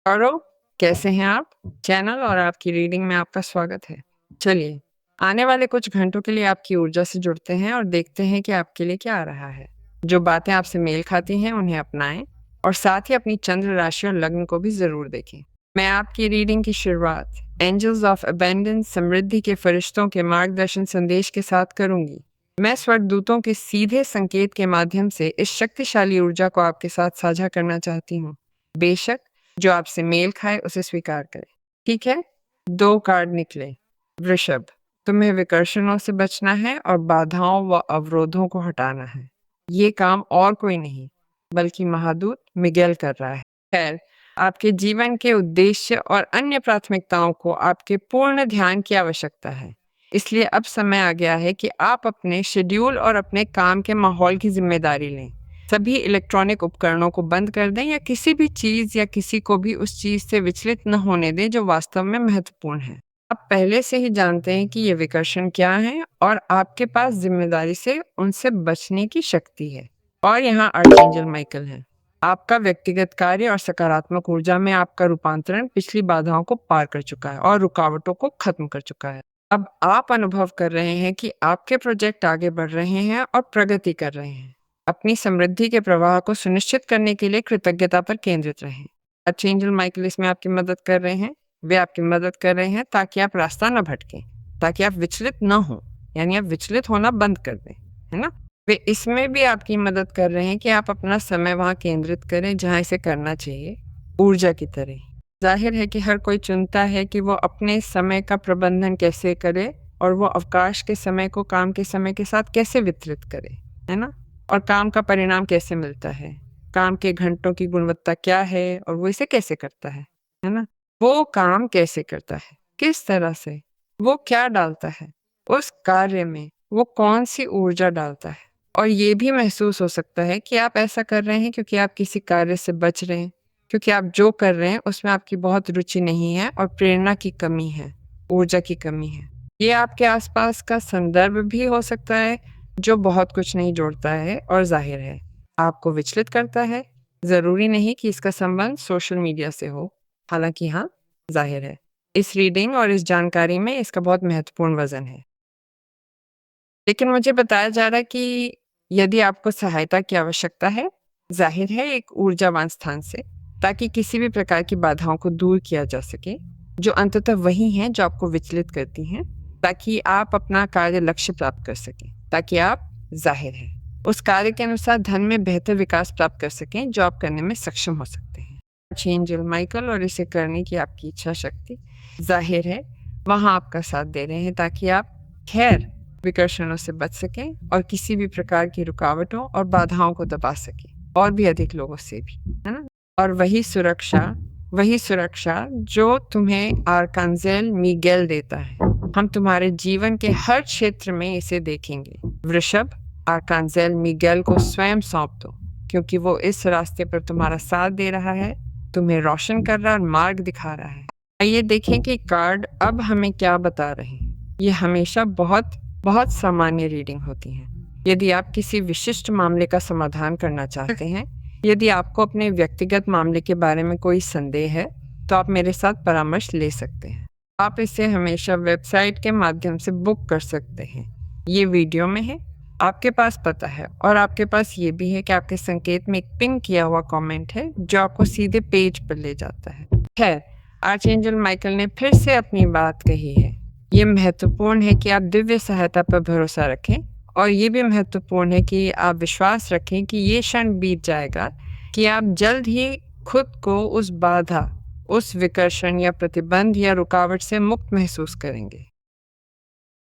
और कैसे हैं आप? चैनल और आपकी रीडिंग में आपका स्वागत है। चलिए, आने वाले कुछ घंटों के लिए आपकी ऊर्जा से जुड़ते हैं और देखते हैं कि आपके लिए क्या आ रहा है। जो बातें आपसे मेल खाती हैं, उन्हें अपनाएं और साथ ही अपनी चंद्र राशि और लग्न को भी ज़रूर देखें। मैं आपकी रीडिंग की शुरुआत एंजल्स ऑफ अबेंडेंस समृद्धि के फरिश्तों के मार्गदर्शन संदेश के साथ करूंगी। मैं स्वर्गदूतों के सीधे संकेत के माध्यम से इस शक्तिशाली ऊर्जा को आपके साथ साझा करना चाहती हूँ। बेशक जो आपसे मेल खाए उसे स्वीकार करें। ठीक है? 2 कार्ड निकले। वृषभ, तुम्हें विकर्षणों से बचना है और बाधाओं व अवरोधों को हटाना है। ये काम और कोई नहीं बल्कि महादूत मिगेल कर रहा है। खैर, आपके जीवन के उद्देश्य और अन्य प्राथमिकताओं को आपके पूर्ण ध्यान की आवश्यकता है। इसलिए अब समय आ गया है कि आप अपने शेड्यूल और अपने काम के माहौल की जिम्मेदारी लें। सभी इलेक्ट्रॉनिक उपकरणों को बंद कर दें या किसी भी चीज़ या किसी को भी उस चीज़ से विचलित न होने दें जो वास्तव में महत्वपूर्ण है। आप पहले से ही जानते हैं कि ये विकर्षण क्या है और आपके पास जिम्मेदारी से उनसे बचने की शक्ति है। और यहाँ आर्चएंजल माइकल है। आपका व्यक्तिगत कार्य और सकारात्मक ऊर्जा में आपका रूपांतरण पिछली बाधाओं को पार कर चुका है और रुकावटों को खत्म कर चुका है। अब आप अनुभव कर रहे हैं कि आपके प्रोजेक्ट आगे बढ़ रहे हैं और प्रगति कर रहे हैं। अपनी समृद्धि के प्रवाह को सुनिश्चित करने के लिए कृतज्ञता पर केंद्रित रहें। आर्चएंजल माइकल इसमें आपकी मदद कर रहे हैं। वे आपकी मदद कर रहे हैं ताकि आप रास्ता न भटकें, ताकि आप विचलित न हो, यानी आप विचलित होना बंद कर दें, है ना? वे इसमें भी आपकी मदद कर रहे हैं कि आप अपना समय वहां केंद्रित करें जहां इसे करना चाहिए, ऊर्जा की तरह। जाहिर है कि हर कोई चुनता है कि वो अपने समय का प्रबंधन कैसे करे और वो अवकाश के समय को काम के समय के साथ कैसे वितरित करे, है ना? और काम का परिणाम कैसे मिलता है, काम के घंटों की गुणवत्ता क्या है और वो इसे कैसे करता है ना? वो काम कैसे करता है, किस तरह से, वो क्या डालता है उस कार्य में, वो कौन सी ऊर्जा डालता है। और ये भी महसूस हो सकता है कि आप ऐसा कर रहे हैं क्योंकि आप किसी कार्य से बच रहे हैं, क्योंकि आप जो कर रहे हैं उसमें आपकी बहुत रुचि नहीं है और प्रेरणा की कमी है, ऊर्जा की कमी है। ये आपके आसपास का संदर्भ भी हो सकता है जो बहुत कुछ नहीं जोड़ता है और जाहिर है आपको विचलित करता है। ज़रूरी नहीं कि इसका संबंध सोशल मीडिया से हो, हालांकि हाँ, जाहिर है इस रीडिंग और इस जानकारी में इसका बहुत महत्वपूर्ण वजन है। लेकिन मुझे बताया जा रहा है कि यदि आपको सहायता की आवश्यकता है, जाहिर है एक ऊर्जावान स्थान से, ताकि किसी भी प्रकार की बाधाओं को दूर किया जा सके, जो अंततः वही हैं जो आपको विचलित करती हैं, ताकि आप अपना कार्य लक्ष्य प्राप्त कर सकें, ताकि आप जाहिर है उस कार्य के अनुसार धन में बेहतर विकास प्राप्त कर सकें जो आप करने में सक्षम हो सकते हैं। आर्चएंजल माइकल और इसे करने की आपकी इच्छा शक्ति जाहिर है वहाँ आपका साथ दे रहे हैं ताकि आप खैर विकर्षणों से बच सकें और किसी भी प्रकार की रुकावटों और बाधाओं को दबा सकें, और भी अधिक लोगों से भी, है ना? और वही सुरक्षा जो तुम्हें आर्कांजेल मिगेल देता है। हम तुम्हारे जीवन के हर क्षेत्र में इसे देखेंगे। वृषभ, आर्कांजेल मिगेल को स्वयं सौंप दो, क्योंकि वो इस रास्ते पर तुम्हारा साथ दे रहा है, तुम्हें रोशन कर रहा है और मार्ग दिखा रहा है। आइए देखें कि कार्ड अब हमें क्या बता रहे हैं। ये हमेशा बहुत बहुत सामान्य रीडिंग होती हैं। यदि आप किसी विशिष्ट मामले का समाधान करना चाहते हैं, यदि आपको अपने व्यक्तिगत मामले के बारे में कोई संदेह है, तो आप मेरे साथ परामर्श ले सकते हैं। आप इसे हमेशा वेबसाइट के माध्यम से बुक कर सकते हैं। ये वीडियो में है, आपके पास पता है, और आपके पास ये भी है कि आपके संकेत में एक पिन किया हुआ कमेंट है जो आपको सीधे पेज पर ले जाता है। खैर, आर्चएंजल माइकल ने फिर से अपनी बात कही है। ये महत्वपूर्ण है कि आप दिव्य सहायता पर भरोसा रखें, और ये भी महत्वपूर्ण है कि आप विश्वास रखें कि ये क्षण बीत जाएगा, कि आप जल्द ही खुद को उस बाधा, उस विकर्षण या प्रतिबंध या रुकावट से मुक्त महसूस करेंगे।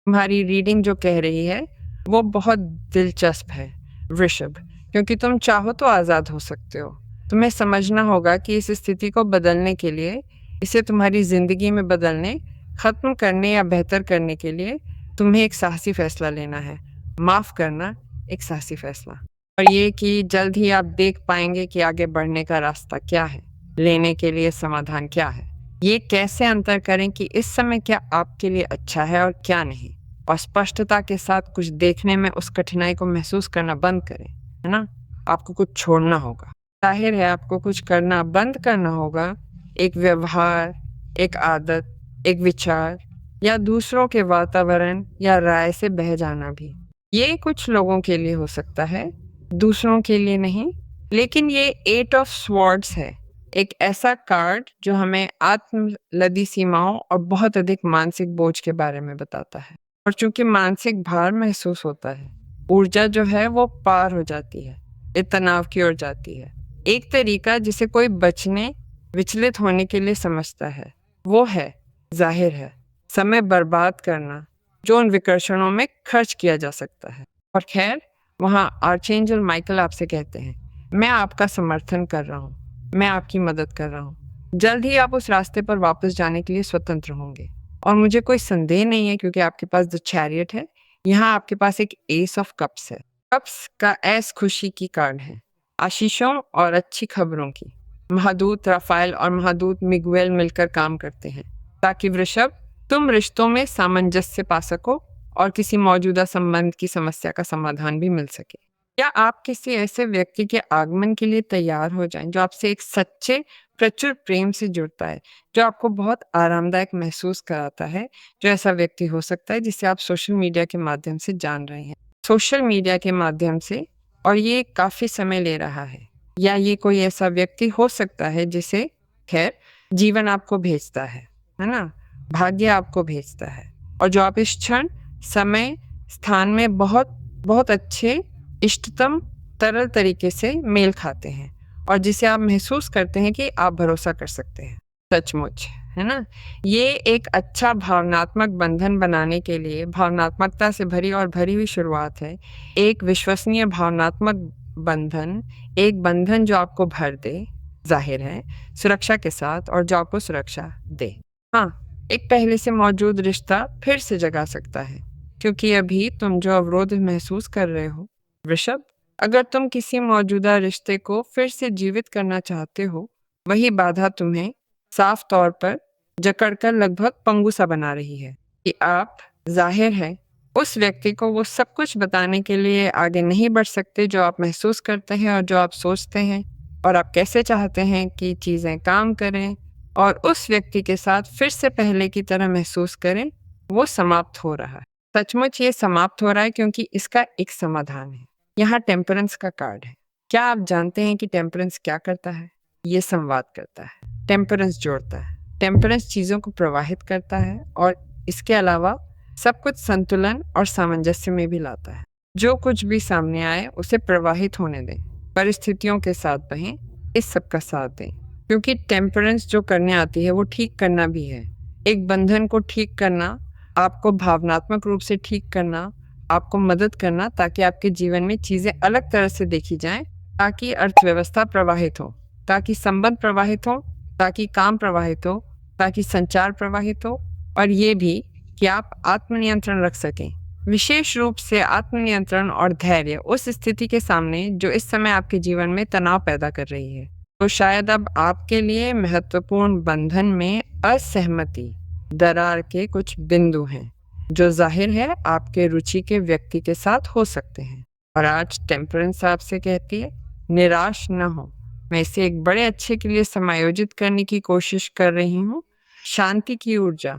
तुम्हारी रीडिंग जो कह रही है वो बहुत दिलचस्प है वृषभ, क्योंकि तुम चाहो तो आज़ाद हो सकते हो। तुम्हें समझना होगा कि इस स्थिति को बदलने के लिए, इसे तुम्हारी ज़िंदगी में बदलने, ख़त्म करने या बेहतर करने के लिए तुम्हें एक साहसी फैसला लेना है। माफ़ करना, एक साहसी फैसला। और ये कि जल्द ही आप देख पाएंगे कि आगे बढ़ने का रास्ता क्या है, लेने के लिए समाधान क्या है। ये कैसे अंतर करें कि इस समय क्या आपके लिए अच्छा है और क्या नहीं, और स्पष्टता के साथ कुछ देखने में उस कठिनाई को महसूस करना बंद करें, है ना? आपको कुछ छोड़ना होगा। जाहिर है आपको कुछ करना बंद करना होगा एक व्यवहार, एक आदत, एक विचार या दूसरों के वातावरण या राय से बह जाना भी। ये कुछ लोगों के लिए हो सकता है, दूसरों के लिए नहीं। लेकिन ये 8 ऑफ स्वॉर्ड्स है, एक ऐसा कार्ड जो हमें आत्मलदी सीमाओं और बहुत अधिक मानसिक बोझ के बारे में बताता है। और चूंकि मानसिक भार महसूस होता है, ऊर्जा जो है वो पार हो जाती है, ये तनाव की ओर जाती है। एक तरीका जिसे कोई बचने, विचलित होने के लिए समझता है, वो है, जाहिर है, समय बर्बाद करना जो उन विकर्षणों में खर्च किया जा सकता है। और खैर, वहाँ आर्चेंजल माइकल आपसे कहते हैं, मैं आपका समर्थन कर रहा हूँ, मैं आपकी मदद कर रहा हूँ। जल्द ही आप उस रास्ते पर वापस जाने के लिए स्वतंत्र होंगे। और मुझे कोई संदेह नहीं है, क्योंकि आपके पास द चैरियट है, यहाँ आपके पास एक एस ऑफ कप्स है। कप्स का एस खुशी की कार्ड है, आशीषों और अच्छी खबरों की। महादूत राफेल और महादूत मिगुएल मिलकर काम करते हैं ताकि वृषभ, तुम रिश्तों में सामंजस्य पा सको और किसी मौजूदा संबंध की समस्या का समाधान भी मिल सके। या आप किसी ऐसे व्यक्ति के आगमन के लिए तैयार हो जाएं जो आपसे एक सच्चे, प्रचुर प्रेम से जुड़ता है, जो आपको बहुत आरामदायक महसूस कराता है। जो ऐसा व्यक्ति हो सकता है जिसे आप सोशल मीडिया के माध्यम से जान रहे हैं, सोशल मीडिया के माध्यम से, और ये काफी समय ले रहा है। या ये कोई ऐसा व्यक्ति हो सकता है जिसे, खैर, जीवन आपको भेजता है ना, भाग्य आपको भेजता है, और जो आप इस क्षण, समय, स्थान में बहुत बहुत अच्छे, इष्टतम, तरल तरीके से मेल खाते हैं, और जिसे आप महसूस करते हैं कि आप भरोसा कर सकते हैं, सचमुच, है ना। ये एक अच्छा भावनात्मक बंधन बनाने के लिए भावनात्मकता से भरी और भरी हुई शुरुआत है। एक विश्वसनीय भावनात्मक बंधन, एक बंधन जो आपको भर दे, जाहिर है, सुरक्षा के साथ, और जो आपको सुरक्षा दे। हाँ, एक पहले से मौजूद रिश्ता फिर से जगा सकता है, क्योंकि अभी तुम जो अवरोध महसूस कर रहे हो वृषभ, अगर तुम किसी मौजूदा रिश्ते को फिर से जीवित करना चाहते हो, वही बाधा तुम्हें साफ तौर पर जकड़कर लगभग पंगु सा बना रही है कि आप, जाहिर है, उस व्यक्ति को वो सब कुछ बताने के लिए आगे नहीं बढ़ सकते जो आप महसूस करते हैं और जो आप सोचते हैं, और आप कैसे चाहते हैं कि चीज़ें काम करें और उस व्यक्ति के साथ फिर से पहले की तरह महसूस करें। वो समाप्त हो रहा है, सचमुच ये समाप्त हो रहा है, क्योंकि इसका एक समाधान है। यहाँ टेम्परेंस का कार्ड है। क्या आप जानते हैं कि टेम्परेंस क्या करता है? ये संवाद करता है, टेम्परेंस जोड़ता है, टेम्परेंस चीज़ों को प्रवाहित करता है, और इसके अलावा सब कुछ संतुलन और सामंजस्य में भी लाता है। जो कुछ भी सामने आए उसे प्रवाहित होने दें, परिस्थितियों के साथ बहें, इस सब का साथ दें, क्योंकि टेम्परेंस जो करने आती है वो ठीक करना भी है। एक बंधन को ठीक करना, आपको भावनात्मक रूप से ठीक करना, आपको मदद करना, ताकि आपके जीवन में चीज़ें अलग तरह से देखी जाएं, ताकि अर्थव्यवस्था प्रवाहित हो, ताकि संबंध प्रवाहित हो, ताकि काम प्रवाहित हो, ताकि संचार प्रवाहित हो, और ये भी कि आप आत्मनियंत्रण रख सकें, विशेष रूप से आत्मनियंत्रण और धैर्य उस स्थिति के सामने जो इस समय आपके जीवन में तनाव पैदा कर रही है। तो शायद अब आपके लिए महत्वपूर्ण बंधन में असहमति, दरार के कुछ बिंदु हैं, जो जाहिर है आपके रुचि के व्यक्ति के साथ हो सकते हैं। और आज टेम्परेंस आपसे कहती है, निराश न हो, मैं इसे एक बड़े अच्छे के लिए समायोजित करने की कोशिश कर रही हूँ, शांति की ऊर्जा,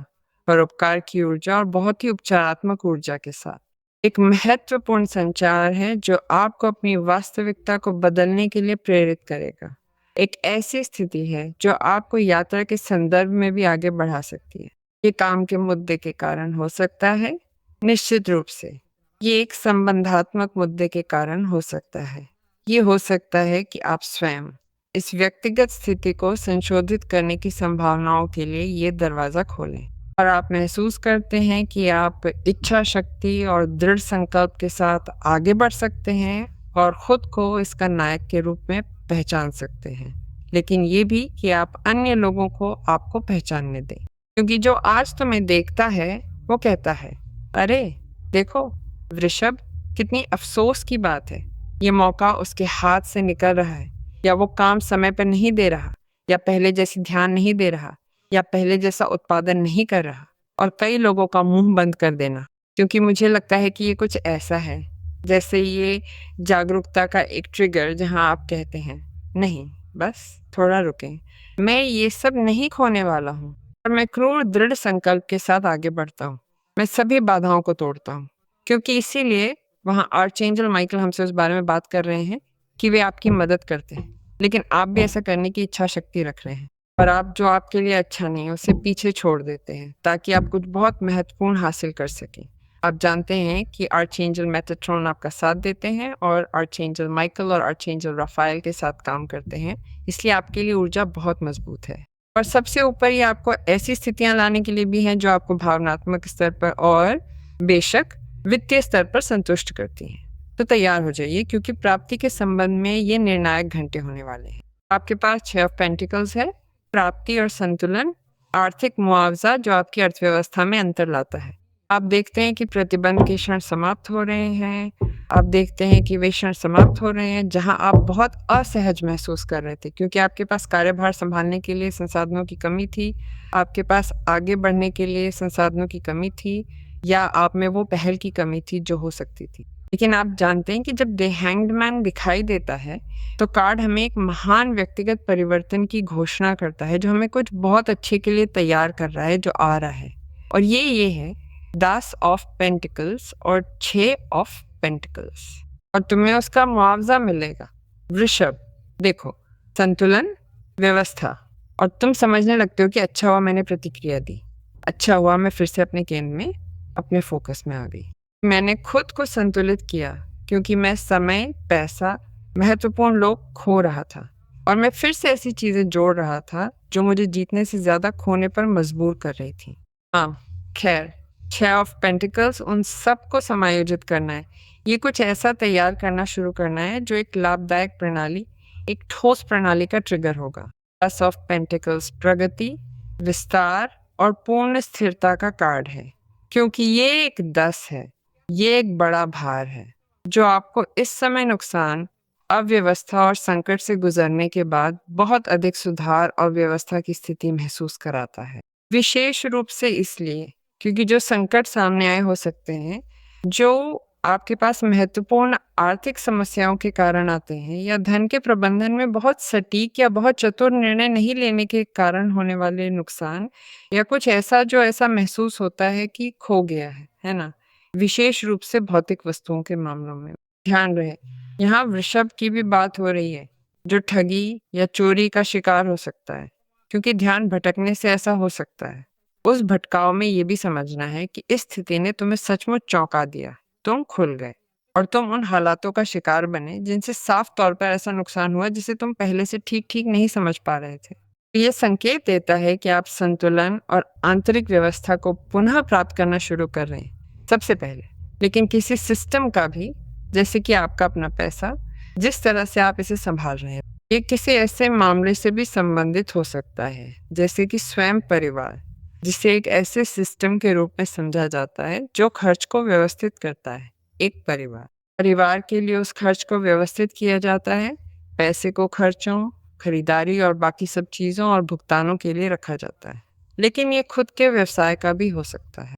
परोपकार की ऊर्जा और बहुत ही उपचारात्मक ऊर्जा के साथ। एक महत्वपूर्ण संचार है जो आपको अपनी वास्तविकता को बदलने के लिए प्रेरित करेगा। एक ऐसी स्थिति है जो आपको यात्रा के संदर्भ में भी आगे बढ़ा सकती है। ये काम के मुद्दे के कारण हो सकता है, निश्चित रूप से ये एक संबंधात्मक मुद्दे के कारण हो सकता है। ये हो सकता है कि आप स्वयं इस व्यक्तिगत स्थिति को संशोधित करने की संभावनाओं के लिए ये दरवाज़ा खोलें, और आप महसूस करते हैं कि आप इच्छा शक्ति और दृढ़ संकल्प के साथ आगे बढ़ सकते हैं और खुद को इसका नायक के रूप में पहचान सकते हैं। लेकिन ये भी कि आप अन्य लोगों को आपको पहचानने दें, क्योंकि जो आज तुम्हें देखता है वो कहता है, अरे देखो वृषभ, कितनी अफसोस की बात है, ये मौका उसके हाथ से निकल रहा है, या वो काम समय पर नहीं दे रहा, या पहले जैसी ध्यान नहीं दे रहा, या पहले जैसा उत्पादन नहीं कर रहा। और कई लोगों का मुंह बंद कर देना, क्योंकि मुझे लगता है कि ये कुछ ऐसा है जैसे ये जागरूकता का एक ट्रिगर, जहां आप कहते हैं, नहीं, बस थोड़ा रुकें। मैं ये सब नहीं खोने वाला हूँ और मैं क्रूर दृढ़ संकल्प के साथ आगे बढ़ता हूँ। मैं सभी बाधाओं को तोड़ता हूँ, क्योंकि इसीलिए वहाँ आर्चएंजल माइकल हमसे उस बारे में बात कर रहे हैं कि वे आपकी मदद करते हैं, लेकिन आप भी ऐसा करने की इच्छा शक्ति रख रहे हैं और आप जो आपके लिए अच्छा नहीं है उसे पीछे छोड़ देते हैं ताकि आप कुछ बहुत महत्वपूर्ण हासिल कर सकें। आप जानते हैं कि आर्चएंजल मेटाट्रॉन आपका साथ देते हैं और आर्चएंजल माइकल और आर्चएंजल राफाएल के साथ काम करते हैं, इसलिए आपके लिए ऊर्जा बहुत मजबूत है। और सबसे ऊपर ये आपको ऐसी स्थितियां लाने के लिए भी हैं जो आपको भावनात्मक स्तर पर और बेशक वित्तीय स्तर पर संतुष्ट करती हैं। तो तैयार हो जाइए, क्योंकि प्राप्ति के संबंध में ये निर्णायक घंटे होने वाले हैं। आपके पास 6 ऑफ पेंटिकल्स है, प्राप्ति और संतुलन, आर्थिक मुआवजा जो आपकी अर्थव्यवस्था में अंतर लाता है। आप देखते हैं कि प्रतिबंध के क्षण समाप्त हो रहे हैं। आप देखते हैं कि वे क्षण समाप्त हो रहे हैं जहां आप बहुत असहज महसूस कर रहे थे, क्योंकि आपके पास कार्यभार संभालने के लिए संसाधनों की कमी थी, आपके पास आगे बढ़ने के लिए संसाधनों की कमी थी, या आप में वो पहल की कमी थी जो हो सकती थी। लेकिन आप जानते हैं कि जब द हैंग्ड मैन दिखाई देता है तो कार्ड हमें एक महान व्यक्तिगत परिवर्तन की घोषणा करता है जो हमें कुछ बहुत अच्छे के लिए तैयार कर रहा है, जो आ रहा है। और ये है 10 ऑफ पेंटिकल्स और 6 ऑफ पेंटिकल्स, और तुम्हें उसका मुआवजा मिलेगा। वृषभ, देखो, संतुलन, व्यवस्था, और तुम समझने लगते हो कि अच्छा हुआ मैंने प्रतिक्रिया दी, अच्छा हुआ मैं फिर से अपने केंद्र में, अपने फोकस में आ गई। मैंने खुद को संतुलित किया क्योंकि मैं समय, पैसा, महत्वपूर्ण लोग खो रहा था और मैं फिर से ऐसी चीजें जोड़ रहा था जो मुझे जीतने से ज्यादा खोने पर मजबूर कर रही थी। हाँ, खैर, 6 ऑफ पेंटिकल्स उन सब को समायोजित करना है। ये कुछ ऐसा तैयार करना शुरू करना है जो एक लाभदायक प्रणाली, एक ठोस प्रणाली का ट्रिगर होगा। 10 ऑफ पेंटिकल्स प्रगति, विस्तार और पूर्ण स्थिरता का कार्ड है, क्योंकि ये एक 10 है, ये एक बड़ा भार है जो आपको इस समय नुकसान, अव्यवस्था और संकट से गुजरने के बाद बहुत अधिक सुधार और व्यवस्था की स्थिति महसूस कराता है। विशेष रूप से इसलिए क्योंकि जो संकट सामने आए हो सकते हैं, जो आपके पास महत्वपूर्ण आर्थिक समस्याओं के कारण आते हैं, या धन के प्रबंधन में बहुत सटीक या बहुत चतुर निर्णय नहीं लेने के कारण होने वाले नुकसान, या कुछ ऐसा जो ऐसा महसूस होता है कि खो गया है ना? विशेष रूप से भौतिक वस्तुओं के मामलों में ध्यान रहे, यहाँ वृषभ की भी बात हो रही है जो ठगी या चोरी का शिकार हो सकता है, क्योंकि ध्यान भटकने से ऐसा हो सकता है। उस भटकाव में ये भी समझना है कि इस स्थिति ने तुम्हें सचमुच चौंका दिया, तुम खुल गए और तुम उन हालातों का शिकार बने जिनसे साफ तौर पर ऐसा नुकसान हुआ जिसे तुम पहले से ठीक ठीक नहीं समझ पा रहे थे। ये संकेत देता है कि आप संतुलन और आंतरिक व्यवस्था को पुनः प्राप्त करना शुरू कर रहे हैं, सबसे पहले, लेकिन किसी सिस्टम का भी, जैसे कि आपका अपना पैसा, जिस तरह से आप इसे संभाल रहे हैं। ये किसी ऐसे मामले से भी संबंधित हो सकता है जैसे कि स्वयं परिवार, जिसे एक ऐसे सिस्टम के रूप में समझा जाता है जो खर्च को व्यवस्थित करता है। एक परिवार के लिए उस खर्च को व्यवस्थित किया जाता है, पैसे को खर्चों, खरीदारी और बाकी सब चीज़ों और भुगतानों के लिए रखा जाता है। लेकिन ये खुद के व्यवसाय का भी हो सकता है।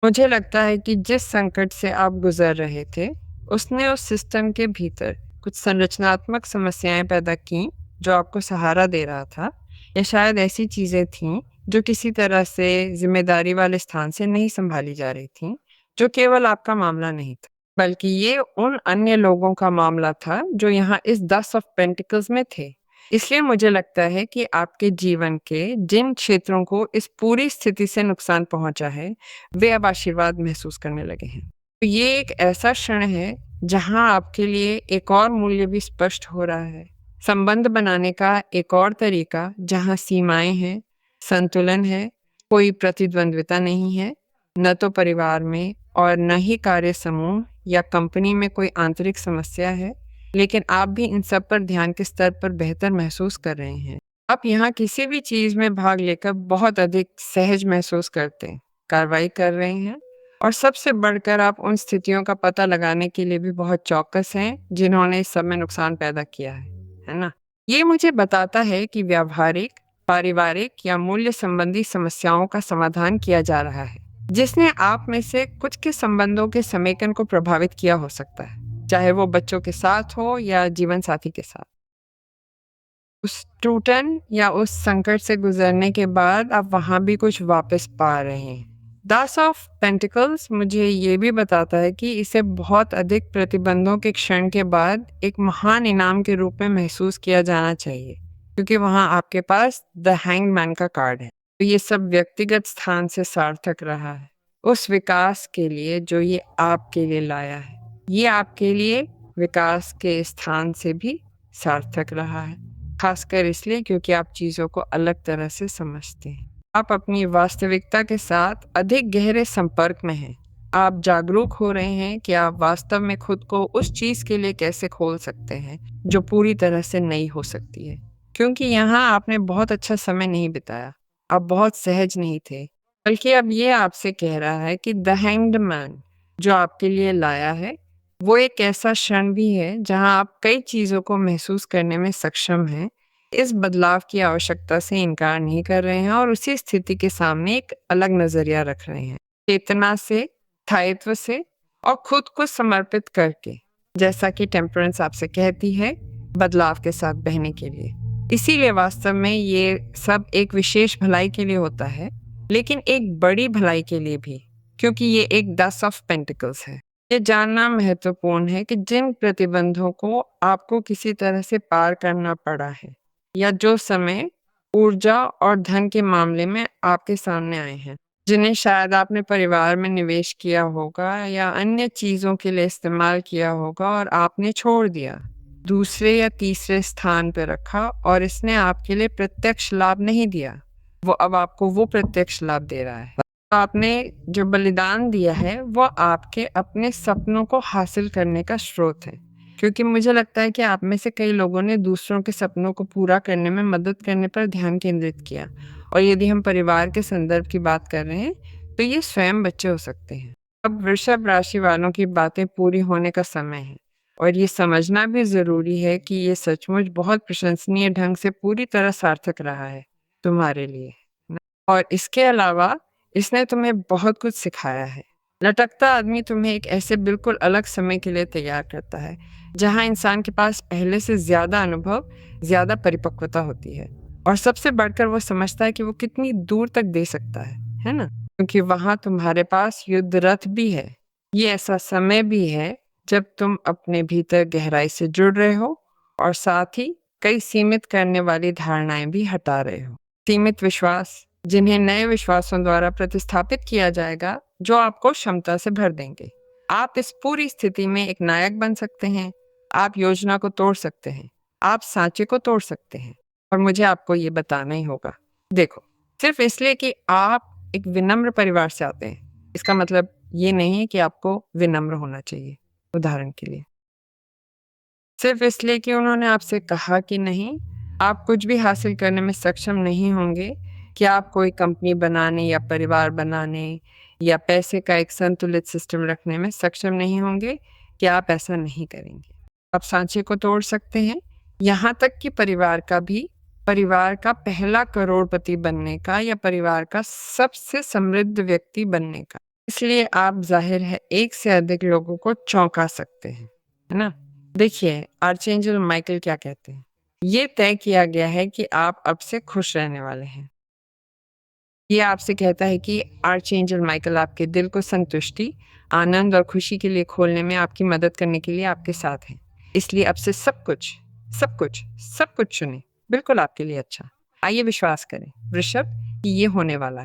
मुझे लगता है कि जिस संकट से आप गुजर रहे थे, उसने उस सिस्टम के भीतर कुछ संरचनात्मक समस्याएं पैदा की जो आपको सहारा दे रहा था, या शायद ऐसी चीज़ें थीं जो किसी तरह से जिम्मेदारी वाले स्थान से नहीं संभाली जा रही थीं, जो केवल आपका मामला नहीं था, बल्कि ये उन अन्य लोगों का मामला था जो यहाँ इस 10 ऑफ पेंटिकल्स में थे। इसलिए मुझे लगता है कि आपके जीवन के जिन क्षेत्रों को इस पूरी स्थिति से नुकसान पहुंचा है, वे अब आशीर्वाद महसूस करने लगे हैं। तो ये एक ऐसा क्षण है जहां आपके लिए एक और मूल्य भी स्पष्ट हो रहा है, संबंध बनाने का एक और तरीका जहां सीमाएं हैं, संतुलन है, कोई प्रतिद्वंद्विता नहीं है, न तो परिवार में और न ही कार्य समूह या कंपनी में कोई आंतरिक समस्या है, लेकिन आप भी इन सब पर ध्यान के स्तर पर बेहतर महसूस कर रहे हैं। आप यहाँ किसी भी चीज में भाग लेकर बहुत अधिक सहज महसूस करते हैं, कार्रवाई कर रहे हैं, और सबसे बढ़कर आप उन स्थितियों का पता लगाने के लिए भी बहुत चौकस हैं जिन्होंने इस सब में नुकसान पैदा किया है ना? ये मुझे बताता है कि व्यावहारिक, पारिवारिक या मूल्य संबंधी समस्याओं का समाधान किया जा रहा है, जिसने आप में से कुछ के संबंधों के समेकन को प्रभावित किया हो सकता है, चाहे वो बच्चों के साथ हो या जीवन साथी के साथ। उस टूटन या उस संकट से गुजरने के बाद आप वहाँ भी कुछ वापस पा रहे हैं। दास ऑफ पेंटिकल्स मुझे ये भी बताता है कि इसे बहुत अधिक प्रतिबंधों के क्षण के बाद एक महान इनाम के रूप में महसूस किया जाना चाहिए, क्योंकि वहाँ आपके पास द हैंग्ड मैन का कार्ड है। तो ये सब व्यक्तिगत स्थान से सार्थक रहा है, उस विकास के लिए जो ये आपके लिए लाया है। ये आपके लिए विकास के स्थान से भी सार्थक रहा है, खासकर इसलिए क्योंकि आप चीज़ों को अलग तरह से समझते हैं। आप अपनी वास्तविकता के साथ अधिक गहरे संपर्क में हैं। आप जागरूक हो रहे हैं कि आप वास्तव में खुद को उस चीज़ के लिए कैसे खोल सकते हैं जो पूरी तरह से नई हो सकती है। क्योंकि यहाँ आपने बहुत अच्छा समय नहीं बिताया, आप बहुत सहज नहीं थे, बल्कि अब ये आपसे कह रहा है कि द हैंग्ड मैन जो आपके लिए लाया है वो एक ऐसा क्षण भी है जहां आप कई चीज़ों को महसूस करने में सक्षम हैं, इस बदलाव की आवश्यकता से इनकार नहीं कर रहे हैं और उसी स्थिति के सामने एक अलग नज़रिया रख रहे हैं, चेतना से, स्थायित्व से और खुद को समर्पित करके, जैसा कि टेम्परेंस आपसे कहती है, बदलाव के साथ बहने के लिए। इसीलिए वास्तव में ये सब एक विशेष भलाई के लिए होता है, लेकिन एक बड़ी भलाई के लिए भी, क्योंकि ये एक दस ऑफ पेंटिकल्स है। ये जानना महत्वपूर्ण है कि जिन प्रतिबंधों को आपको किसी तरह से पार करना पड़ा है या जो समय, ऊर्जा और धन के मामले में आपके सामने आए हैं, जिन्हें शायद आपने परिवार में निवेश किया होगा या अन्य चीज़ों के लिए इस्तेमाल किया होगा और आपने छोड़ दिया, दूसरे या तीसरे स्थान पर रखा और इसने आपके लिए प्रत्यक्ष लाभ नहीं दिया, वो अब आपको वो प्रत्यक्ष लाभ दे रहा है। आपने जो बलिदान दिया है वो आपके अपने सपनों को हासिल करने का स्रोत है, क्योंकि मुझे लगता है कि आप में से कई लोगों ने दूसरों के सपनों को पूरा करने में मदद करने पर ध्यान केंद्रित किया, और यदि हम परिवार के संदर्भ की बात कर रहे हैं तो ये स्वयं बच्चे हो सकते हैं। अब वृषभ राशि वालों की बातें पूरी होने का समय है, और ये समझना भी ज़रूरी है कि ये सचमुच बहुत प्रशंसनीय ढंग से पूरी तरह सार्थक रहा है तुम्हारे लिए, और इसके अलावा इसने तुम्हें बहुत कुछ सिखाया है। लटकता आदमी तुम्हें एक ऐसे बिल्कुल अलग समय के लिए तैयार करता है, जहाँ इंसान के पास पहले से ज़्यादा अनुभव, ज़्यादा परिपक्वता होती है, और सबसे बढ़कर वो समझता है कि वो कितनी दूर तक दे सकता है ना? क्योंकि वहाँ तुम्हारे पास युद्ध रथ भी है। ये ऐसा समय भी है जब तुम अपने भीतर गहराई से जुड़ रहे हो और साथ ही कई सीमित करने वाली धारणाएं भी हटा रहे हो। सीमित विश्वास जिन्हें नए विश्वासों द्वारा प्रतिस्थापित किया जाएगा, जो आपको क्षमता से भर देंगे। आप इस पूरी स्थिति में एक नायक बन सकते हैं, आप योजना को तोड़ सकते हैं, आप सांचे को तोड़ सकते हैं, और मुझे आपको ये बताना ही होगा। देखो, सिर्फ इसलिए कि आप एक विनम्र परिवार से आते हैं, इसका मतलब ये नहीं है कि आपको विनम्र होना चाहिए। उदाहरण के लिए, सिर्फ इसलिए कि उन्होंने आपसे कहा कि नहीं, आप कुछ भी हासिल करने में सक्षम नहीं होंगे, कि आप कोई कंपनी बनाने या परिवार बनाने या पैसे का एक संतुलित सिस्टम रखने में सक्षम नहीं होंगे, कि आप ऐसा नहीं करेंगे। आप सांचे को तोड़ सकते हैं, यहाँ तक कि परिवार का पहला करोड़पति बनने का या परिवार का सबसे समृद्ध व्यक्ति बनने का। इसलिए आप जाहिर है एक से अधिक लोगों को चौंका सकते हैं, है ना? देखिए, आर्चएंजल माइकल क्या कहते हैं। ये तय किया गया है कि आप अब से खुश रहने वाले हैं। ये आपसे कहता है कि आर्चएंजल माइकल आपके दिल को संतुष्टि, आनंद और खुशी के लिए खोलने में आपकी मदद करने के लिए आपके साथ हैं। इसलिए अब से सब कुछ चुनें, बिल्कुल आपके लिए अच्छा। आइए विश्वास करें वृषभ कि ये होने वाला है।